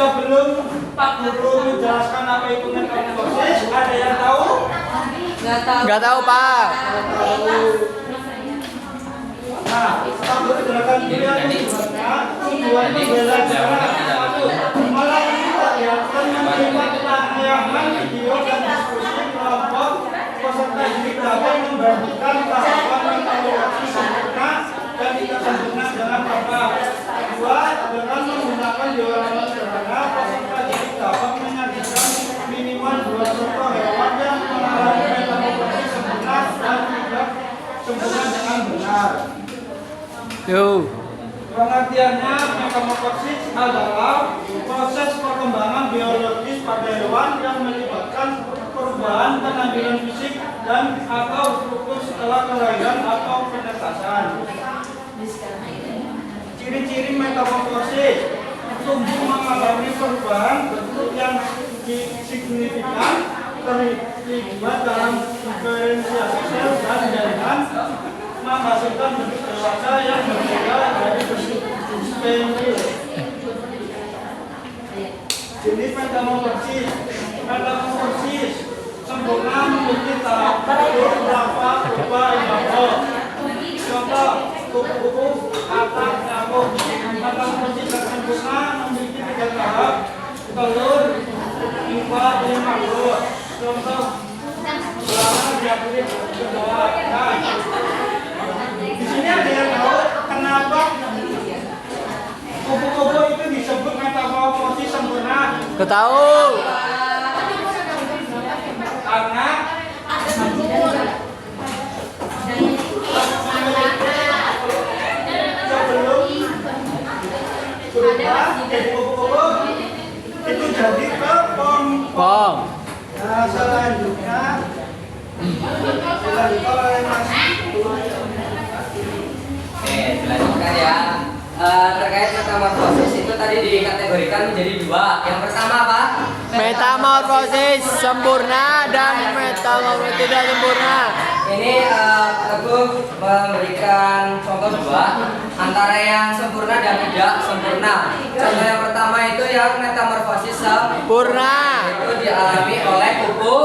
Sebelum Pak Guru menjelaskan apa itu metamorfosis, ada yang tahu? Nggak tahu Pak. Nah, Pak Guru jelaskan dulu ya. Tujuan pembelajaran satu, malah kita ya menerima tayangan video dan diskusi kelompok peserta didik dapat membagikan tahapan metamorfosis sempurna dan tidak sempurna dengan apa. Dua, dengan menggunakan diorama sederhana, peserta didik dapat menyajikan minimal 2 contoh hewan yang mengalami metamorfosis sempurna dan tidak sempurna dengan benar. Pengertiannya, metamorfosis adalah proses perkembangan biologis pada hewan yang melibatkan perubahan penampilan fisik dan atau struktur setelah kelahiran atau penetasan. Ciri-ciri metamorfosis: tumbuh mengalami perubahan bentuk yang signifikan, terlibat dalam diferensiasi sel dan jaringan, menghasilkan bentuk dewasa yang berbeda dari bentuk steril. Jenis metamorfosis: sempurna memiliki tahap beberapa berupa embryo. Contoh, kupu-kupu atap nyamuk. Metamorfosis sempurna memiliki 3 tahap: telur, pupa, dan maggot. Contoh, belamar diakulit kedua. Di sini ada yang tahu kenapa kupu-kupu itu disebut metamorfosis sempurna? Nggak tahu. Karena sebelum berubah jadi kupu-kupu itu jadi kepompong. Nah, selanjutnya dilanjutkan oleh Mas. Oke, dilanjutkan ya. Terkait metamorfosis itu tadi dikategorikan menjadi 2. Yang pertama apa? Metamorfosis sempurna dan metamorfosis tidak sempurna. Ini aku memberikan contoh 2 antara yang sempurna dan tidak sempurna. Contoh yang pertama itu yang metamorfosis Sempurna. itu dialami oleh Kupu.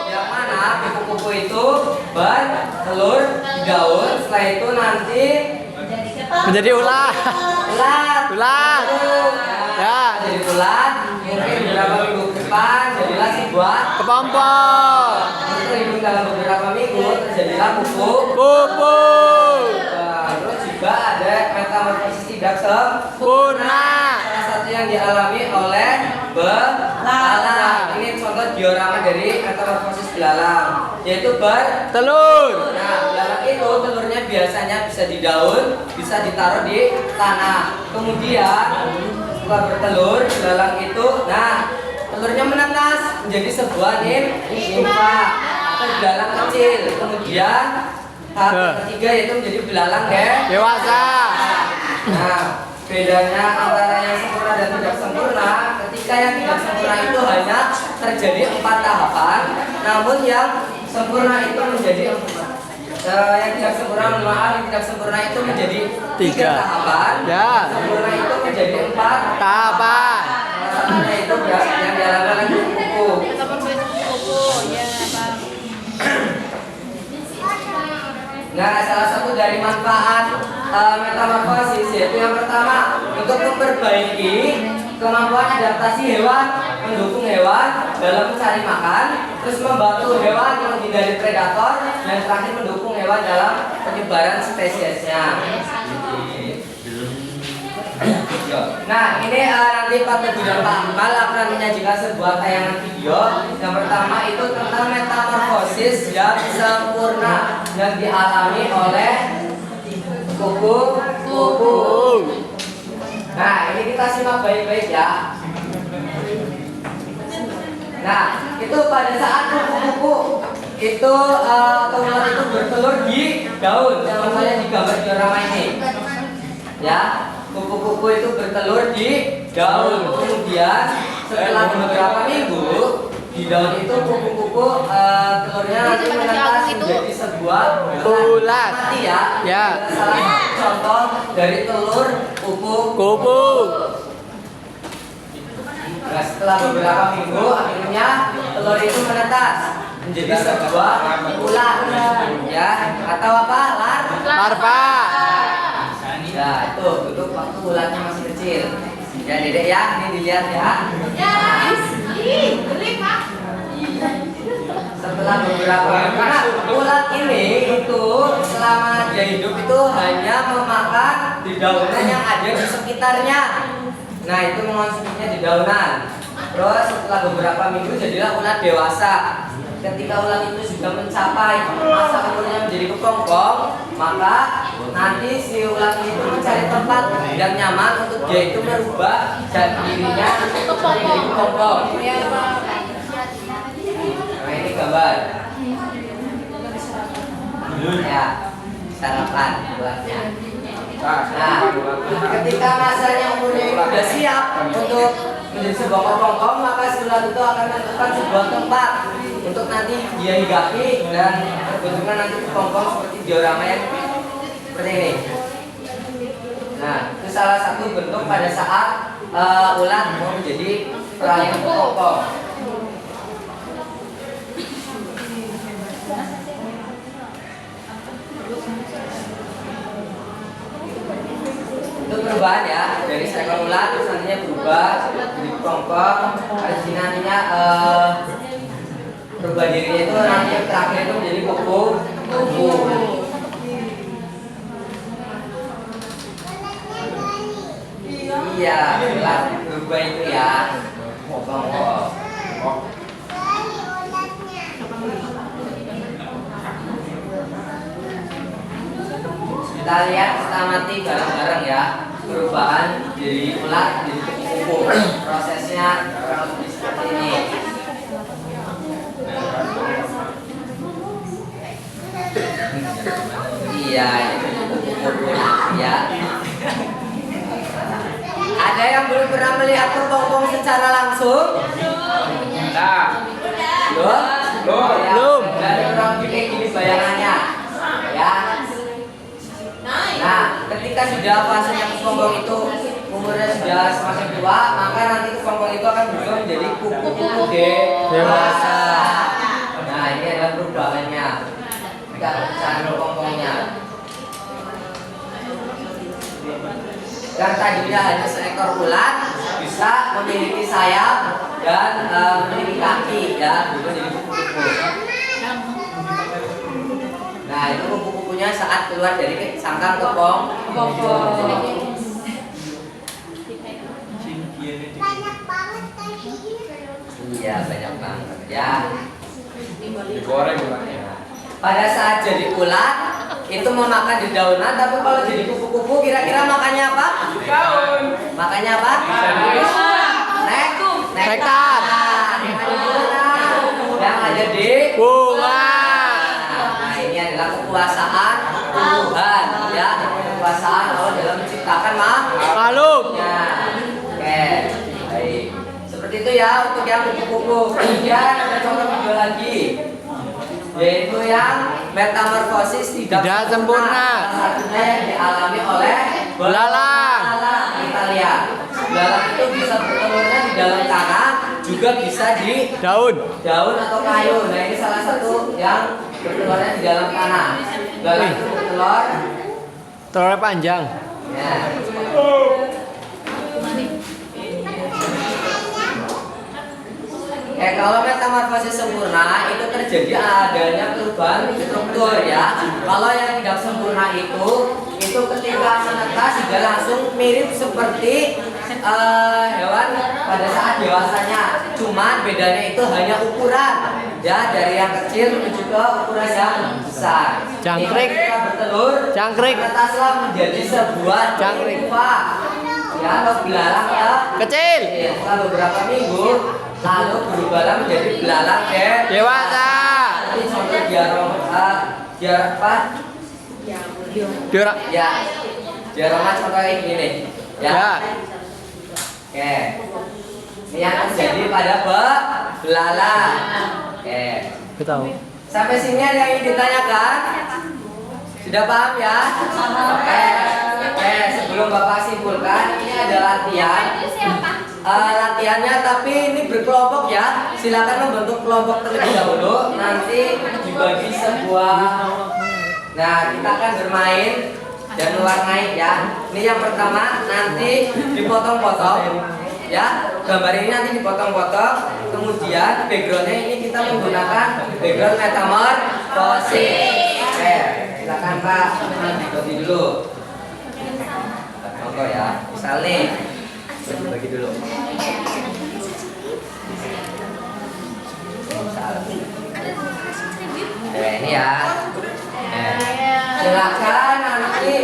yang mana kupu-kupu itu bertelur di daun. Setelah itu nanti Menjadi ular. ulat. Ya. Jadi ulat. Mungkin beberapa minggu ke depan jadilah sebuah Kepompong. hidup dalam beberapa minggu terjadilah kupu. Terus juga ada metamorfosis tidak Sempurna. salah satu yang dialami oleh belalang. Ini contoh diorama dari metamorfosis belalang, yaitu Telur. Nah, belalang itu telurnya biasanya bisa di daun, bisa ditaruh di tanah. Kemudian setelah bertelur, belalang itu, nah telurnya menetas menjadi sebuah nimfa atau belalang kecil. Kemudian tahap ketiga yaitu menjadi belalang Dewasa. Nah, bedanya antara yang sempurna dan tidak sempurna, ketika yang tidak sempurna itu hanya terjadi 4 tahapan, namun yang sempurna itu menjadi yang tidak sempurna, yang tidak sempurna itu menjadi 3 tahapan. Ya. Sempurna itu menjadi 4 Tahapan. Salah satunya itu yang dialami oleh kupu-kupu. Nah, salah satu dari manfaat metamorfosis yaitu yang pertama untuk memperbaiki kemampuan adaptasi hewan, mendukung hewan dalam mencari makan, terus membantu hewan menghindari predator, dan terakhir mendukung hewan dalam penyebaran spesiesnya. Nah, ini nanti Pak Teguh dan Pak Amal akan menyajikan sebuah tayangan video. Yang pertama itu tentang metamorfosis yang sempurna yang dialami oleh kupu-kupu. Nah, ini kita simak baik-baik ya. Nah, itu pada saat kupu-kupu itu telur itu bertelur di daun, contohnya di gambar diorama ini. Ya, kupu-kupu itu bertelur di daun. Kemudian setelah beberapa minggu di daun itu kupu-kupu telurnya nanti menetas menjadi sebuah ulat mati ya. Ya. Salah satu contoh dari telur kupu-kupu. Setelah beberapa minggu, akhirnya telur itu menetas menjadi sebuah ulat, ya, atau apa? Larva. Ya, itu bentuk waktu ulatnya masih kecil. Ya, Dedek ya, ini dilihat ya. Setelah beberapa minggu, nah, ulat ini itu selama dia hidup itu hanya memakan dedaunan yang ada di sekitarnya. Nah, itu mengonsumsinya dedaunan. Terus setelah beberapa minggu jadilah ulat dewasa. Ketika ulat itu sudah mencapai masa umurnya menjadi kepompong, maka nanti si ulat itu mencari tempat yang nyaman untuk dia itu merubah jati dirinya menjadi kepompong. Nah, ini gambar. Ya, sarapan ulatnya. Nah, ketika masanya umurnya itu sudah siap untuk menjadi sebuah kepompong, maka si ulat itu akan menentukan sebuah tempat untuk nanti dia hinggapi dan bentuknya nanti kepompong seperti diorama yang seperti ini. Nah, itu salah satu bentuk pada saat ulat mau menjadi peralihan kepompong. Itu perubahan ya dari seekor ulat terus nantinya berubah jadi kepompong. Habis ini nantinya berubah dirinya itu nanti yang terakhir itu menjadi kuku. Iya, ulat berubah itu ya. Kepompong. Kita lihat kita amati bareng-bareng ya perubahan dari ulat jadi kupu-kupu. Prosesnya kurang lebih seperti ini. Iya, ini kupu-kupu ya. Ada yang belum pernah melihat kepompong secara langsung? Belum. Dari kurang lebih kayak gini bayangannya ya. Nah, ketika sudah fasenya kepompong itu umurnya sudah semakin tua, maka nanti kepompong itu akan berubah menjadi kupu-kupu dewasa. Nah, ini adalah perubahannya. Jika pecahan kepompongnya. Yang tadinya hanya seekor ulat bisa memiliki sayap dan memiliki kaki dan berubah jadi kupu-kupu. Nah, itu kupu-kupunya saat keluar dari sangkar kepompong. Iya, banyak banget ya. Digoreng ulatnya. Pada saat jadi ulat itu memakan dedaunan, tapi kalau jadi kupu-kupu kira-kira makannya apa? Daun. Makannya apa? Nektar. Yang ada di Bunga. Nah, ini adalah kekuasaan Tuhan ya, kekuasaan Allah dalam menciptakan Makhluk. Oke, baik. Seperti itu ya untuk yang kupu-kupu. Kemudian ada contoh video lagi, yaitu yang metamorfosis tidak sempurna. Salah satunya yang dialami oleh Belalang. Kita lihat, belalang itu bisa bertelurnya di dalam tanah, juga bisa di Daun. atau kayu. Nah, ini salah satu yang bertelurnya di dalam tanah. Belalang itu bertelur. Telurnya panjang. Ya. Kalau metamorfosis sempurna itu terjadi adanya perubahan struktur ya. Kalau yang tidak sempurna itu ketika menetas sudah langsung mirip seperti hewan pada saat dewasanya. Cuman bedanya itu hanya ukuran ya, dari yang kecil menuju ke ukuran yang besar. Jangkrik. Ketika bertelur, Jangkrik. menetaslah menjadi sebuah Jangkrik. pupa ya, atau belalang ya. Kecil. Setelah beberapa minggu lalu berubahlah menjadi belalang Dewasa. Ini contoh diaroma ya, diaroma contoh kayak gini nih ya. Ya. Oke, ini yang terjadi pada belalang. Oke, Kita tahu. sampai sini ada yang ingin ditanyakan? Sudah paham ya? Oke, sebelum Bapak simpulkan, ini ada latihan latihannya, tapi ini berkelompok ya. Silakan membentuk kelompok terlebih dahulu. Nanti dibagi sebuah. Nah, kita akan bermain dan mewarnai ya. Ini yang pertama, nanti dipotong-potong ya. Gambar ini nanti dipotong-potong. Kemudian backgroundnya ini kita menggunakan background metamorfosis. Oke, silakan Pak, bagi dulu. Contoh ya, misal nih, bagi dulu. Misal. Ini ya. Silakan nanti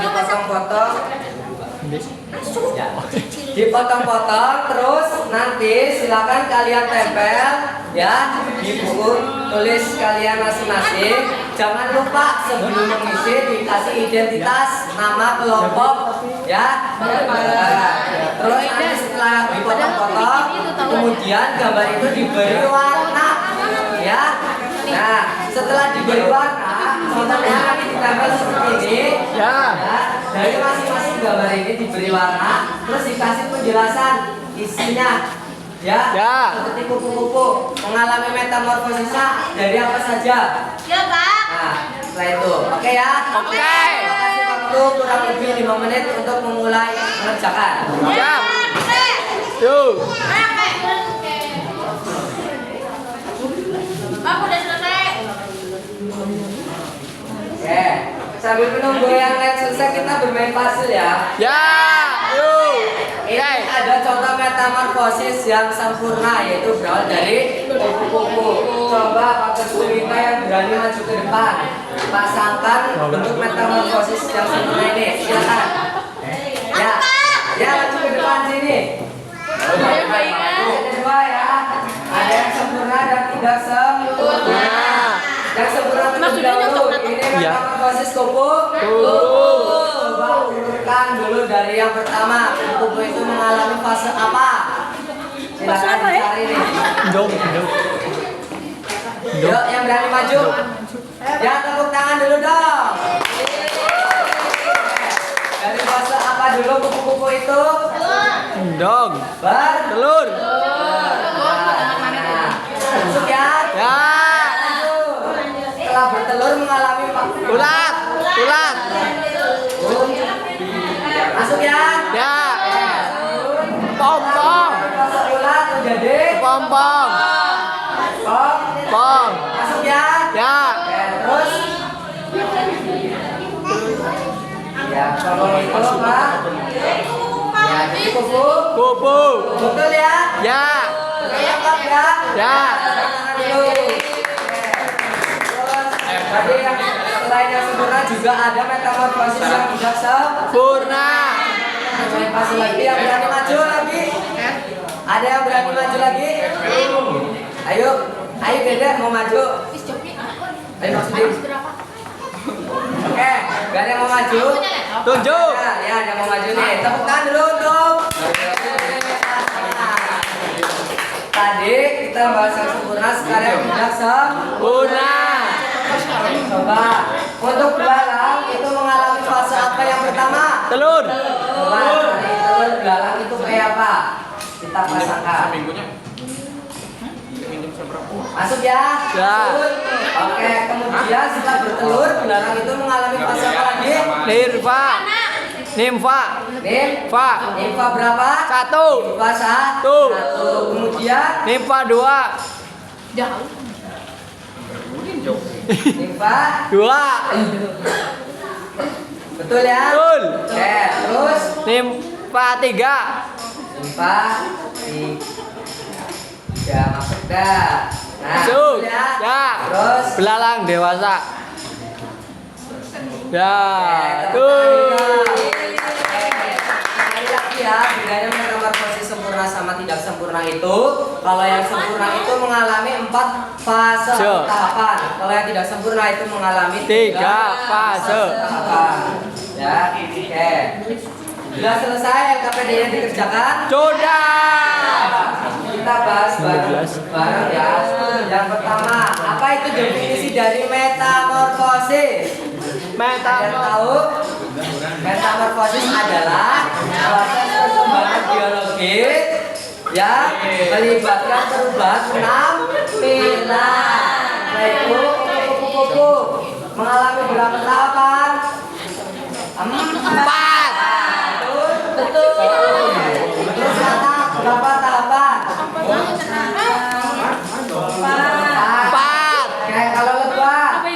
dipotong-potong. Ya. Dipotong-potong, terus nanti silakan kalian tempel ya di buku tulis kalian masing-masing. Jangan lupa sebelum mengisi dikasih identitas, nama kelompok ya. Terus nanti setelah dipotong-potong, kemudian gambar itu diberi warna ya. Nah, setelah diberi warna, contohnya nanti ditempel seperti ini. Ya. Dari masing-masing gambar ini diberi warna, terus dikasih penjelasan isinya. Ya. Seperti kupu-kupu mengalami metamorfosisnya dari apa saja. Ya, Pak. Nah, setelah itu, oke ya. Oke. Terima kasih waktu kurang lebih 5 menit untuk memulai mengerjakan. Siap. Yuk. Pak, udah selesai. Oke. Sambil menunggu yang lain selesai, kita bermain puzzle ya. Ya. Yuk. Ini ada contoh metamorfosis yang sempurna, yaitu berawal dari kupu-kupu. Coba Pak Kesulita yang berani maju ke depan, pasangkan bentuk metamorfosis yang sempurna ini. Silakan. Ya maju ke depan sini. Ada dua ya. Ada yang sempurna dan tidak sempurna. Yang sempurna terlebih dahulu. Ini metamorfosis kupu. Coba urutkan dulu dari yang pertama. Kupu itu mengalami fase apa? Silakan dicari nih. Dong. Yuk, yang berani maju. Ya, tepuk tangan dulu dong. Dari fase apa dulu kupu-kupu itu? Dong. Telur. Masuk ya. Ya. Setelah bertelur mengalami Ulat. Masuk ya. Ya. Pompong. Fase ulat menjadi Pompong. Pong. Masuk ya. Ya. Terus ya, kalau itu Pak. Ya, jadi kupu. Kupu. Betul ya? Ya. Lengkap ya? Ya. Tangan dulu. Terus tadi yang selain yang sempurna juga ada metamorfosis yang tidak Purna. Masih lagi yang berani maju lagi? Ada yang berani maju lagi? Ayo Dede mau maju. Ayo masukin. Oke, gak ada yang mau maju? Tunjuk. Ya, ada yang mau maju nih. Tepuk tangan dulu untuk. Tadi kita bahas yang sempurna, sekarang yang tidak Purna. Coba untuk belalang itu mengalami fase apa yang pertama? Telur. Coba dari telur belalang itu kayak apa? Kita pasangkan. Masuk ya? Ya. Oke, kemudian setelah bertelur belalang itu mengalami fase apa lagi? Nirva. Nimfa. Nimfa berapa? 1. Nimfa 1. Kemudian Nimfa 2. nimfa 2. betul ya? Betul. Oke, terus Nimfa 3. nimfa 3 masuk dah. Nah, Masuk. betul ya? Ya. Terus Belalang dewasa. Ya. tuh. Tuh. Sekali lagi ya, bedanya metamorfosis sempurna sama tidak sempurna itu, kalau yang sempurna itu mengalami 4 fase tahapan, kalau yang tidak sempurna itu mengalami 3 fase. tahapan. Ya, oke. Sudah selesai LKPD-nya dikerjakan? Sudah. Kita bahas bareng ya. Yang pertama, apa itu definisi dari metamorfosis? Ada yang tahu? Metamorfosis adalah proses perkembangan biologis Ya, melibatkan perubahan penampilan. Baik Bu, kupu-kupu mengalami berapa tahapan? 4. Betul. Terus kata berapa tahapan? 4. Kayak kalau lebah.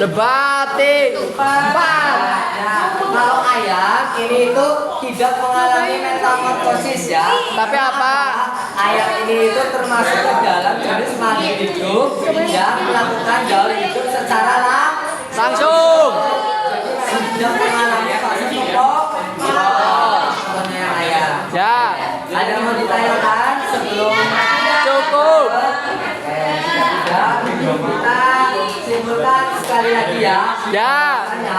Lebati. 4. Nah, kalau ayam ini itu tidak mengalami metamorfosis ya. Tapi apa? Ayam ini itu termasuk ke dalam jenis makhluk hidup yang melakukan gaul hidup secara Langsung. tidak mengalami fase pokok. Contohnya yang ayam. Ya. Ada yang mau ditanyakan sebelum Cukup. tidak kita simpulkan sekali lagi ya. Ya. Makanya,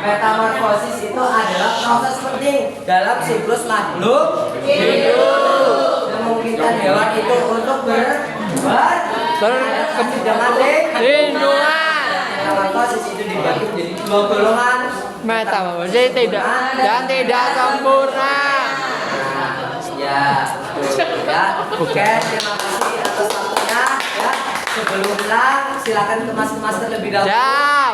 metamorfosis itu adalah proses penting dalam siklus makhluk hidup. Memungkinkan hewan itu untuk beradaptasi dengan Lingkungan. metamorfosis itu dibagi menjadi 2 golongan. Metamorfosis tidak dan tidak sempurna. Ya, betul, ya. Oke, terima kasih atas waktunya. Ya, sebelum pulang, silakan kemas-kemas terlebih dahulu. Siap.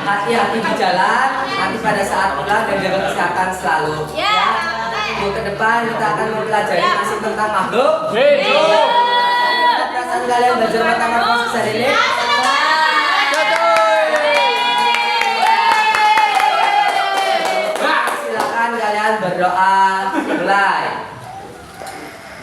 Hati-hati di jalan. Nanti pada saat pulang dan jaga kesehatan selalu. Ya. Minggu ke depan kita akan mempelajari masih tentang makhluk. Hidup. Perasaan kalian belajar metamorfosis hari ini? Silakan kalian berdoa. Mulai.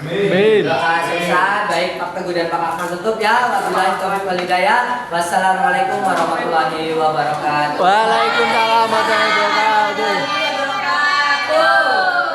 Amin. Doa selesai, baik Pak Teguh dan Pak Akmal tutup ya. Wabillahi taufiq wal hidayah. Wassalamualaikum warahmatullahi wabarakatuh. Waalaikumsalam warahmatullahi wabarakatuh.